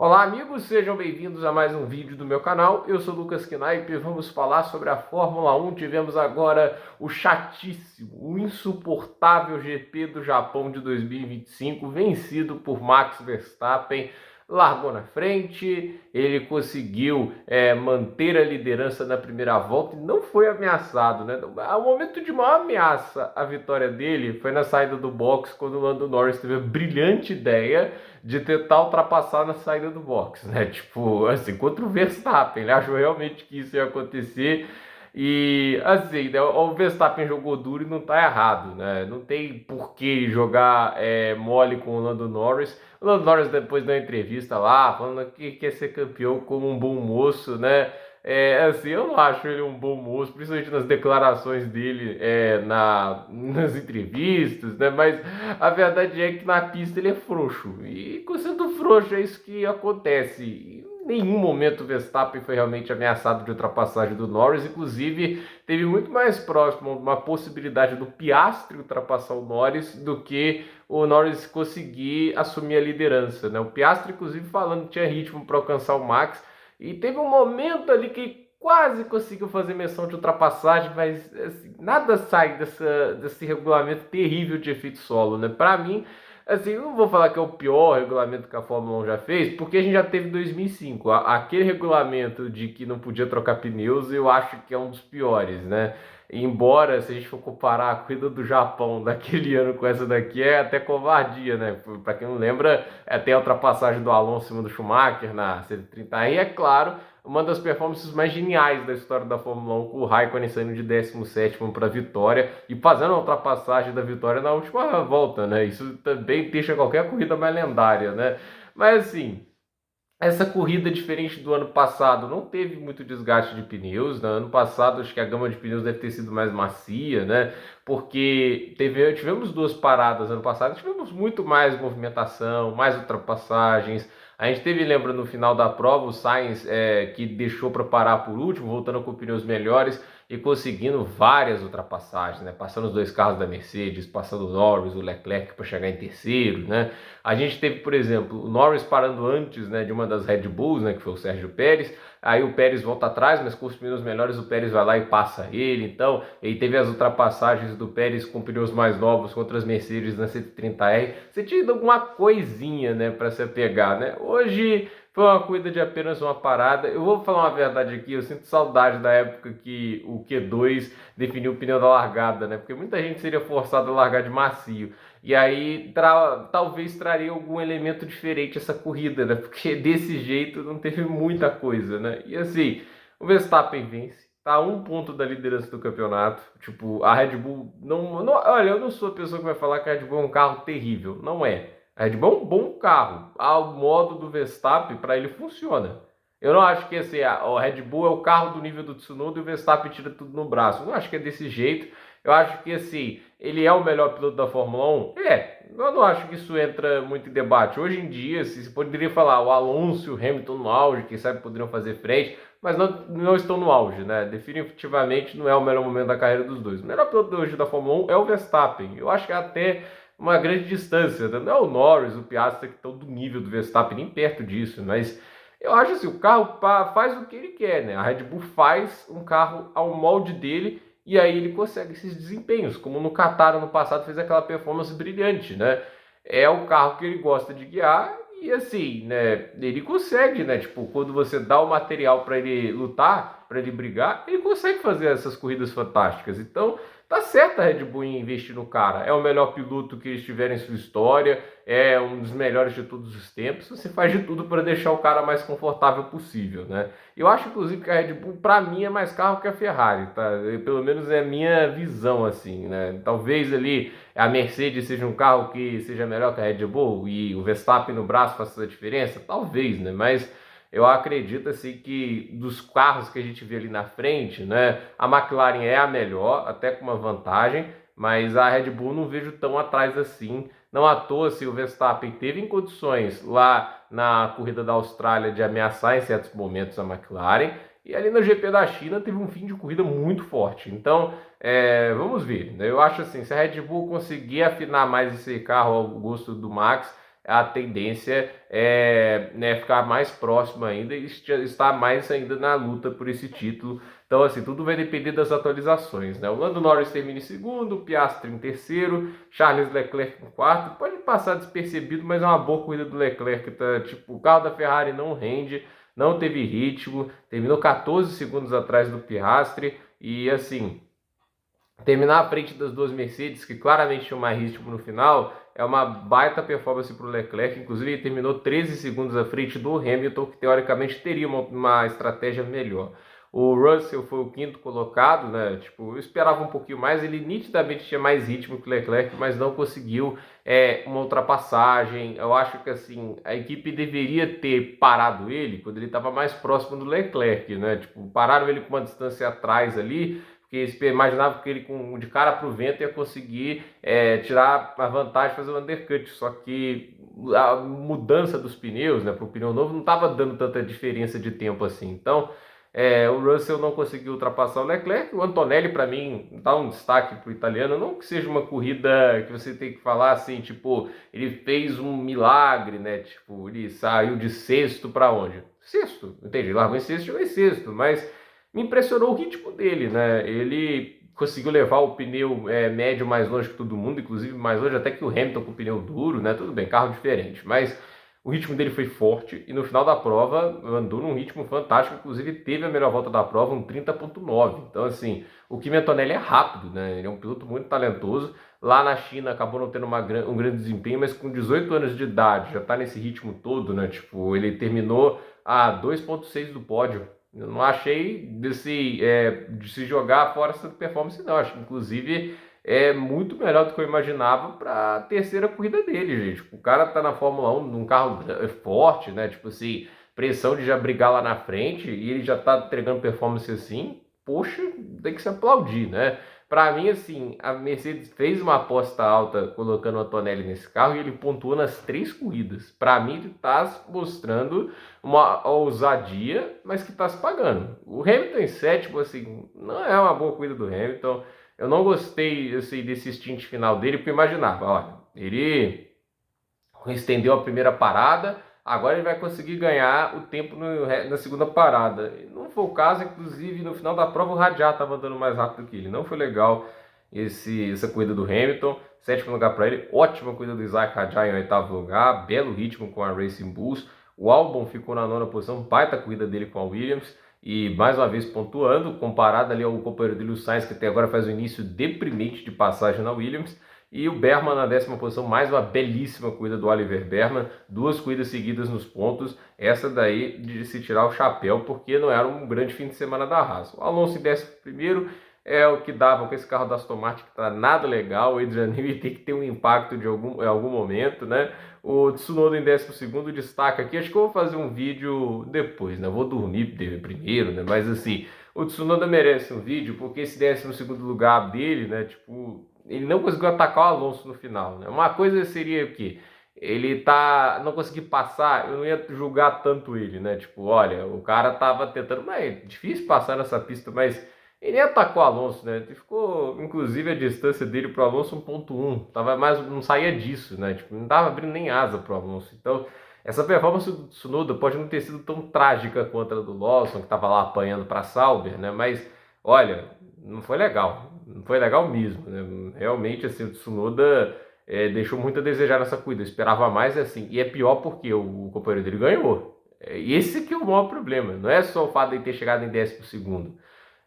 Olá amigos, sejam bem-vindos a mais um vídeo do meu canal. Eu sou Lucas Knaip e vamos falar sobre a Fórmula 1. Tivemos agora o chatíssimo, o insuportável GP do Japão de 2025, vencido por Max Verstappen. Largou na frente, ele conseguiu manter a liderança na primeira volta e não foi ameaçado, né? O momento de maior ameaça à vitória dele foi na saída do box, quando o Lando Norris teve a brilhante ideia de tentar ultrapassar na saída do box, né? Tipo, assim, contra o Verstappen, ele achou realmente que isso ia acontecer. E assim, né, o Verstappen jogou duro e não tá errado, né? Não tem por que jogar mole com o Lando Norris. O Lando Norris depois da entrevista lá, falando que quer ser campeão como um bom moço, né? Assim, eu não acho ele um bom moço, principalmente nas declarações dele nas entrevistas, né? Mas a verdade é que na pista ele é frouxo. E sendo frouxo é isso que acontece. Em nenhum momento o Verstappen foi realmente ameaçado de ultrapassagem do Norris. Inclusive, teve muito mais próximo uma possibilidade do Piastri ultrapassar o Norris do que o Norris conseguir assumir a liderança, né? O Piastri, inclusive, falando que tinha ritmo para alcançar o Max. E teve um momento ali que quase conseguiu fazer menção de ultrapassagem, mas assim, nada sai desse regulamento terrível de efeito solo, né? Para mim, assim, eu não vou falar que é o pior regulamento que a Fórmula 1 já fez, porque a gente já teve 2005. Aquele regulamento de que não podia trocar pneus, eu acho que é um dos piores, né? Embora, se a gente for comparar a corrida do Japão daquele ano com essa daqui, é até covardia, né? Para quem não lembra, até a ultrapassagem do Alonso em cima do Schumacher na 130i, é claro, uma das performances mais geniais da história da Fórmula 1, com o Raikkonen saindo de 17º para a vitória e fazendo a ultrapassagem da vitória na última volta, né? Isso também deixa qualquer corrida mais lendária, né? Mas assim, essa corrida, diferente do ano passado, não teve muito desgaste de pneus, né? Ano passado, acho que a gama de pneus deve ter sido mais macia, né? Porque tivemos duas paradas ano passado, tivemos muito mais movimentação, mais ultrapassagens. A gente teve, lembra, no final da prova, o Sainz que deixou para parar por último, voltando com pneus melhores e conseguindo várias ultrapassagens, né? Passando os dois carros da Mercedes, passando o Norris, o Leclerc para chegar em terceiro, né? A gente teve, por exemplo, o Norris parando antes, né, de uma das Red Bulls, né, que foi o Sérgio Pérez. Aí o Pérez volta atrás, mas com os pneus melhores o Pérez vai lá e passa ele. Então, ele teve as ultrapassagens do Pérez com pneus mais novos contra as Mercedes na 130R. Você tinha alguma coisinha, né, para se apegar, né? Hoje foi uma corrida de apenas uma parada. Eu vou falar uma verdade aqui, eu sinto saudade da época que o Q2 definiu o pneu da largada, né? Porque muita gente seria forçada a largar de macio. E aí talvez traria algum elemento diferente essa corrida, né? Porque desse jeito não teve muita coisa, né? E assim, o Verstappen vence, tá a um ponto da liderança do campeonato. Tipo, a Red Bull olha, eu não sou a pessoa que vai falar que a Red Bull é um carro terrível. Não é. A Red Bull é um bom carro. Ao modo do Verstappen, para ele funciona. Eu não acho que assim, a Red Bull é o carro do nível do Tsunoda e o Verstappen tira tudo no braço. Eu não acho que é desse jeito. Eu acho que assim, ele é o melhor piloto da Fórmula 1? Eu não acho que isso entra muito em debate. Hoje em dia, se poderia falar o Alonso e o Hamilton no auge, quem sabe poderiam fazer frente, mas não estão no auge, né? Definitivamente não é o melhor momento da carreira dos dois. O melhor piloto hoje da Fórmula 1 é o Verstappen. Eu acho que é até uma grande distância. Não é o Norris, o Piastri que estão do nível do Verstappen, nem perto disso, mas eu acho assim, o carro faz o que ele quer, né? A Red Bull faz um carro ao molde dele e aí ele consegue esses desempenhos, como no Qatar no passado fez aquela performance brilhante, né? É o carro que ele gosta de guiar e assim, né? Ele consegue, né? Tipo, quando você dá o material para ele lutar, para ele brigar, ele consegue fazer essas corridas fantásticas. Então, tá certo a Red Bull em investir no cara. É o melhor piloto que eles tiveram em sua história, é um dos melhores de todos os tempos. Você faz de tudo para deixar o cara mais confortável possível, né? Eu acho, inclusive, que a Red Bull, para mim, é mais carro que a Ferrari, tá? Pelo menos é a minha visão, assim, né? Talvez ali a Mercedes seja um carro que seja melhor que a Red Bull e o Verstappen no braço faça a diferença, talvez, né? Mas eu acredito, assim, que dos carros que a gente vê ali na frente, né? A McLaren é a melhor, até com uma vantagem, mas a Red Bull não vejo tão atrás assim. Não à toa, se o Verstappen teve em condições lá na corrida da Austrália de ameaçar em certos momentos a McLaren, e ali no GP da China teve um fim de corrida muito forte. Então, vamos ver, né? Eu acho assim, se a Red Bull conseguir afinar mais esse carro ao gosto do Max, a tendência é, né, ficar mais próximo ainda e estar mais ainda na luta por esse título. Então, assim, tudo vai depender das atualizações, né? O Lando Norris termina em segundo, o Piastri em terceiro, Charles Leclerc em quarto. Pode passar despercebido, mas é uma boa corrida do Leclerc, tá? Tipo, o carro da Ferrari não rende, não teve ritmo, terminou 14 segundos atrás do Piastri e, assim, terminar à frente das duas Mercedes, que claramente tinham mais ritmo no final, é uma baita performance para o Leclerc. Inclusive, ele terminou 13 segundos à frente do Hamilton, que teoricamente teria uma estratégia melhor. O Russell foi o quinto colocado, né? Tipo, eu esperava um pouquinho mais. Ele nitidamente tinha mais ritmo que o Leclerc, mas não conseguiu uma ultrapassagem. Eu acho que assim a equipe deveria ter parado ele quando ele estava mais próximo do Leclerc, né? Tipo, pararam ele com uma distância atrás ali, porque imaginava que ele de cara para o vento ia conseguir tirar a vantagem, fazer o undercut, só que a mudança dos pneus, né, para o pneu novo não estava dando tanta diferença de tempo assim. Então o Russell não conseguiu ultrapassar o Leclerc. O Antonelli, para mim, dá um destaque para o italiano, não que seja uma corrida que você tem que falar assim, tipo, ele fez um milagre, né, tipo, ele saiu de sexto para onde? Sexto, entendi, largou em sexto, chegou em sexto, mas me impressionou o ritmo dele, né? Ele conseguiu levar o pneu médio mais longe que todo mundo, inclusive mais longe até que o Hamilton com o pneu duro, né? Tudo bem, carro diferente, mas o ritmo dele foi forte e no final da prova andou num ritmo fantástico, inclusive teve a melhor volta da prova, um 30.9. Então, assim, o Kimi Antonelli é rápido, né? Ele é um piloto muito talentoso. Lá na China acabou não tendo um grande desempenho, mas com 18 anos de idade já tá nesse ritmo todo, né? Tipo, ele terminou a 2.6 do pódio. Eu não achei de se jogar fora essa performance, não. Acho que, inclusive, é muito melhor do que eu imaginava para a terceira corrida dele, gente. O cara tá na Fórmula 1 num carro forte, né? Tipo assim, pressão de já brigar lá na frente e ele já tá entregando performance assim. Poxa, tem que se aplaudir, né? Para mim, assim, a Mercedes fez uma aposta alta colocando o Antonelli nesse carro e ele pontuou nas 3 corridas. Para mim, ele tá mostrando uma ousadia, mas que está se pagando. O Hamilton em sétimo, assim, não é uma boa corrida do Hamilton. Eu não gostei assim, desse stint final dele, porque eu imaginava, olha, ele estendeu a primeira parada, agora ele vai conseguir ganhar o tempo na segunda parada. E não foi o caso, inclusive no final da prova o Radiar estava andando mais rápido que ele. Não foi legal essa corrida do Hamilton. Sétimo lugar para ele, ótima corrida do Isaac Radiar em oitavo lugar, belo ritmo com a Racing Bulls. O Albon ficou na nona posição, baita corrida dele com a Williams. E mais uma vez pontuando, comparado ali ao companheiro dele, o Sainz, que até agora faz um início deprimente de passagem na Williams. E o Berman na 10ª posição, mais uma belíssima corrida do Oliver Berman, 2 corridas seguidas nos pontos, essa daí de se tirar o chapéu, porque não era um grande fim de semana da Haas. O Alonso em 11º é o que dava com esse carro da Aston Martin, que tá nada legal, o Adrian Newey tem que ter um impacto em algum momento, né? O Tsunoda em 12º destaca aqui, acho que eu vou fazer um vídeo depois, né? Vou dormir primeiro, né? Mas assim, o Tsunoda merece um vídeo, porque esse 12º lugar dele, né? Tipo, ele não conseguiu atacar o Alonso no final, né? Uma coisa seria o quê? Ele não conseguiu passar, eu não ia julgar tanto ele, né? Tipo, olha, o cara tava tentando, mas é difícil passar nessa pista, mas ele atacou o Alonso, né? Ele ficou, inclusive, a distância dele pro Alonso 1.1, tava mais, não saía disso, né? Tipo, não tava abrindo nem asa pro Alonso. Então, essa performance do Tsunoda pode não ter sido tão trágica quanto a do Lawson, que tava lá apanhando para Sauber, né? Mas, olha, não foi legal. Não foi legal mesmo, né? Realmente, assim, o Tsunoda deixou muito a desejar nessa corrida. Eu esperava mais, assim. E é pior porque o companheiro dele ganhou. E esse que é o maior problema. Não é só o fato de ele ter chegado em 12º.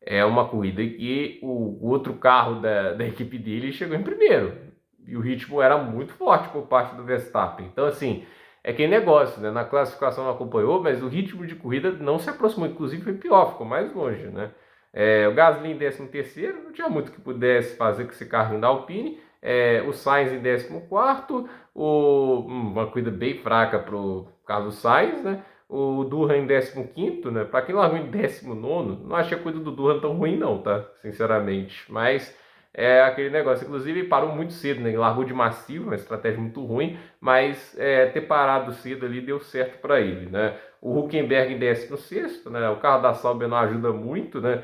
É uma corrida que o outro carro da equipe dele chegou em primeiro. E o ritmo era muito forte por parte do Verstappen. Então, assim, é aquele negócio, né? Na classificação não acompanhou, mas o ritmo de corrida não se aproximou. Inclusive foi pior, ficou mais longe, né? O Gasly em 13º, não tinha muito que pudesse fazer com esse carro da Alpine. O Sainz em 14º, uma corrida bem fraca para o Carlos Sainz, né? O Durham em 15º, né? Para quem largou em 19º, não achei a corrida do Durham tão ruim não, tá? Sinceramente. Mas é aquele negócio. Inclusive parou muito cedo, né? Ele largou de macio, uma estratégia muito ruim, mas ter parado cedo ali deu certo para ele, né? O Hülkenberg em 16º, né? O carro da Sauber não ajuda muito, né?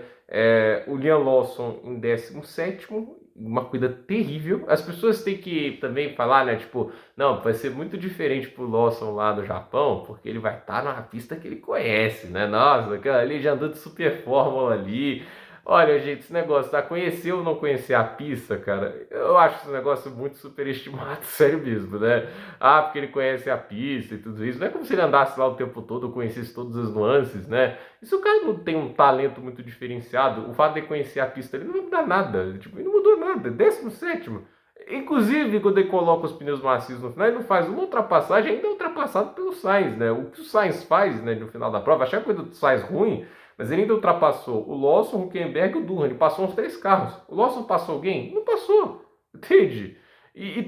O Liam Lawson em 17º uma corrida terrível. As pessoas têm que também falar, né? Tipo, não, vai ser muito diferente pro Lawson lá no Japão, porque ele vai estar numa pista que ele conhece, né? Nossa, aquela ali já andou de super fórmula ali. Olha, gente, esse negócio, tá? Conhecer ou não conhecer a pista, cara, eu acho esse negócio muito superestimado, sério mesmo, né? Ah, porque ele conhece a pista e tudo isso. Não é como se ele andasse lá o tempo todo, conhecesse todas as nuances, né? E se o cara não tem um talento muito diferenciado, o fato de conhecer a pista ele não vai mudar nada. Tipo, ele não mudou nada. 17º. Inclusive, quando ele coloca os pneus macios no final, ele não faz uma ultrapassagem, ainda é ultrapassado pelo Sainz, né? O que o Sainz faz, né, no final da prova, achei a coisa do Sainz ruim, mas ele ainda ultrapassou o Lawson, o Hülkenberg e o Durham. Ele passou uns 3 carros. O Lawson passou alguém? Não passou. Entende?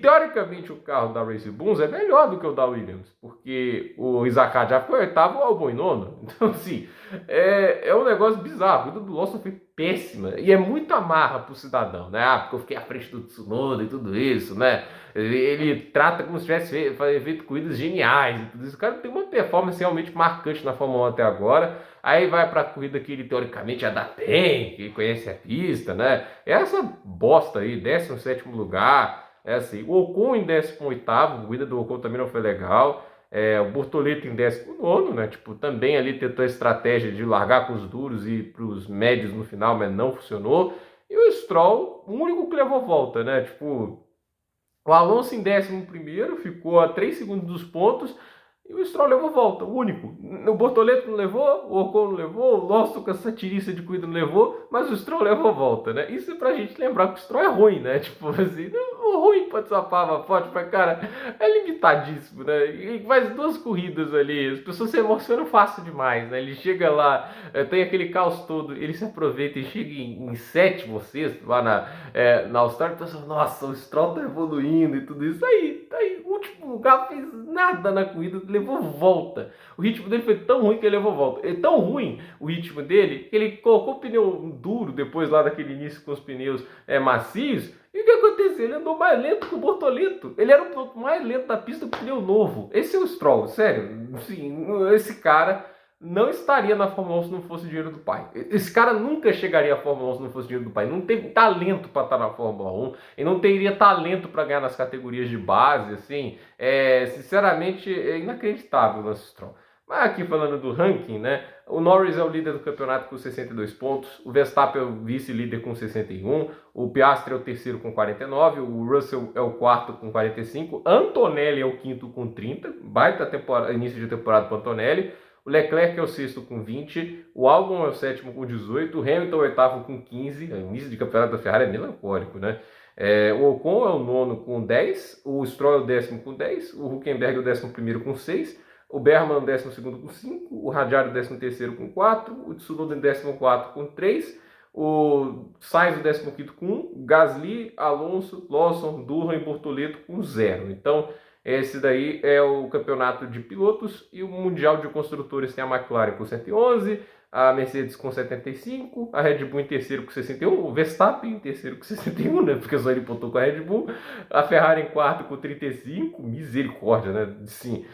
Teoricamente o carro da Racing Bulls é melhor do que o da Williams, porque o Isaac já foi oitavo, o Albon em nono. Então, assim, é um negócio bizarro. A corrida do Lawson foi péssima e é muito amarra pro cidadão, né? Ah, porque eu fiquei à frente do Tsunoda e tudo isso, né? Ele trata como se tivesse feito corridas geniais e tudo isso. O cara tem uma performance realmente marcante na Fórmula 1 até agora. Aí vai para a corrida que ele teoricamente já dá bem, que conhece a pista, né? Essa bosta aí, 17º lugar. É assim, o Ocon em 18º, a corrida do Ocon também não foi legal. O Bortoleto em 19º, né? Tipo, também ali tentou a estratégia de largar com os duros e para os médios no final, mas não funcionou. E o Stroll, o único que levou volta, né? Tipo, o Alonso em 11º ficou a 3 segundos dos pontos. E o Stroll levou volta, o único. O Bortoleto não levou, o Ocon não levou, o Lawson com essa tirista de corrida não levou, mas o Stroll levou volta, né? Isso é pra gente lembrar que o Stroll é ruim, né? Tipo assim, o ruim pode ser uma palavra forte, mas cara, é limitadíssimo, né? E faz 2 corridas ali, as pessoas se emocionam fácil demais, né? Ele chega lá, tem aquele caos todo, ele se aproveita e chega em sétimo ou sexto lá na Austrália, e pensa, nossa, o Stroll tá evoluindo e tudo isso. Tá aí, o último lugar fez nada na corrida, levou volta. O ritmo dele foi tão ruim que ele levou volta. É tão ruim o ritmo dele que ele colocou o pneu duro depois lá daquele início com os pneus macios. E o que aconteceu? Ele andou mais lento que o Bortoleto. Ele era o piloto mais lento da pista com pneu novo. Esse é o Stroll, sério. Sim, esse cara não estaria na Fórmula 1 se não fosse o dinheiro do pai. Esse cara nunca chegaria à Fórmula 1 se não fosse o dinheiro do pai. Não teve talento para estar na Fórmula 1. E não teria talento para ganhar nas categorias de base, assim. Sinceramente, é inacreditável o Lance Stroll. Mas aqui falando do ranking, né? O Norris é o líder do campeonato com 62 pontos, o Verstappen é o vice-líder com 61, o Piastri é o terceiro com 49, o Russell é o quarto com 45, Antonelli é o quinto com 30, baita início de temporada para Antonelli, o Leclerc é o sexto com 20, o Albon é o sétimo com 18, o Hamilton é o oitavo com 15, o início de campeonato da Ferrari é melancólico, né? O Ocon é o nono com 10, o Stroll é o décimo com 10, o Hülkenberg é o 11º com 6, o Berman é o 12º com 5, o Radiário 13º com 4, o Tsunoda em 14º com 3, o Sainz o 15º com 1, Gasly, Alonso, Lawson, Durham e Bortoleto com 0. Então, esse daí é o campeonato de pilotos e o Mundial de Construtores tem a McLaren com 111, a Mercedes com 75, a Red Bull em terceiro com 61, o Verstappen em terceiro com 61, né? Porque só ele pontou com a Red Bull, a Ferrari em quarto com 35, misericórdia, né? Sim.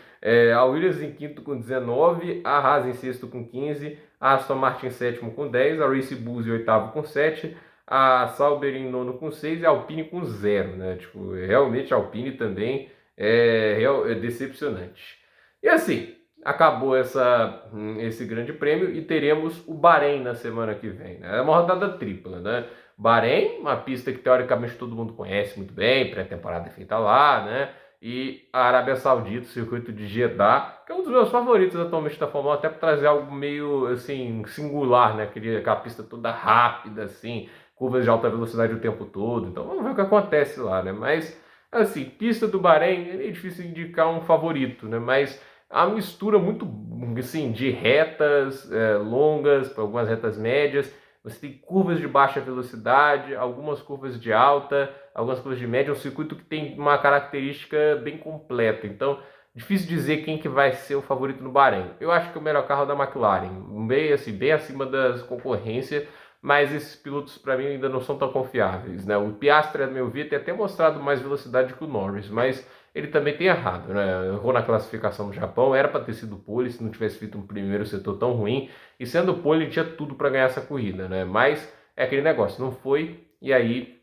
A Williams em quinto com 19, a Haas em sexto com 15, a Aston Martin em sétimo com 10, a Racing Bulls em oitavo com 7, a Sauber em nono com 6 e a Alpine com 0, né? Tipo, realmente a Alpine também é decepcionante. E assim, acabou esse grande prêmio e teremos o Bahrein na semana que vem, né? É uma rodada tripla, né? Bahrein, uma pista que teoricamente todo mundo conhece muito bem, pré-temporada feita lá, né? E a Arábia Saudita, o circuito de Jeddah, que é um dos meus favoritos atualmente da Fórmula 1, até para trazer algo meio assim singular, né? Aquela pista toda rápida, assim, curvas de alta velocidade o tempo todo. Então vamos ver o que acontece lá, né? Mas assim, pista do Bahrein é difícil indicar um favorito, né? Mas a mistura muito assim de retas longas, algumas retas médias. Você tem curvas de baixa velocidade, algumas curvas de alta, algumas curvas de média, um circuito que tem uma característica bem completa. Então, difícil dizer quem que vai ser o favorito no Bahrein. Eu acho que o melhor carro é da McLaren, bem acima das concorrências, mas esses pilotos para mim ainda não são tão confiáveis, né? O Piastri, a meu ver, tem até mostrado mais velocidade que o Norris, mas ele também tem errado, né? Errou na classificação do Japão, era para ter sido pole se não tivesse feito um primeiro setor tão ruim, e sendo pole ele tinha tudo para ganhar essa corrida, né? Mas é aquele negócio, não foi, e aí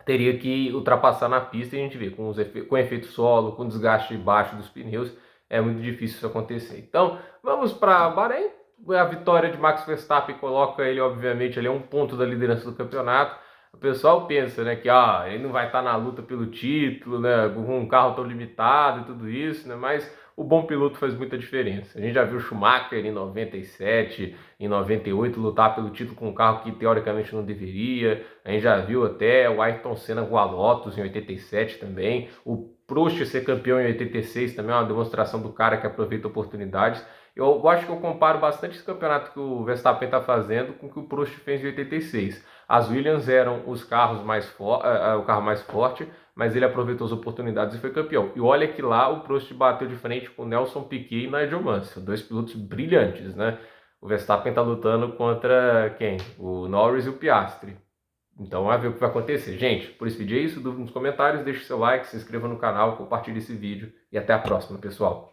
teria que ultrapassar na pista, e a gente vê com efeito solo, com desgaste baixo dos pneus, é muito difícil isso acontecer. Então, vamos para Bahrein. A vitória de Max Verstappen coloca ele, obviamente, ele é um ponto da liderança do campeonato. O pessoal pensa, né, que ele não vai estar na luta pelo título, né, com um carro tão limitado e tudo isso, né, mas o bom piloto faz muita diferença. A gente já viu Schumacher em 97, em 98 lutar pelo título com um carro que teoricamente não deveria. A gente já viu até o Ayrton Senna com a Lotus em 87 também. O Prost ser campeão em 86 também é uma demonstração do cara que aproveita oportunidades. Eu acho que eu comparo bastante esse campeonato que o Verstappen está fazendo com o que o Prost fez em 86. As Williams eram os carros o carro mais forte, mas ele aproveitou as oportunidades e foi campeão. E olha que lá o Prost bateu de frente com Nelson Piquet e Nigel Mansell, dois pilotos brilhantes, né? O Verstappen está lutando contra quem? O Norris e o Piastri. Então, vamos ver o que vai acontecer. Gente, por esse vídeo é isso. Dúvida nos comentários, deixe seu like, se inscreva no canal, compartilhe esse vídeo e até a próxima, pessoal.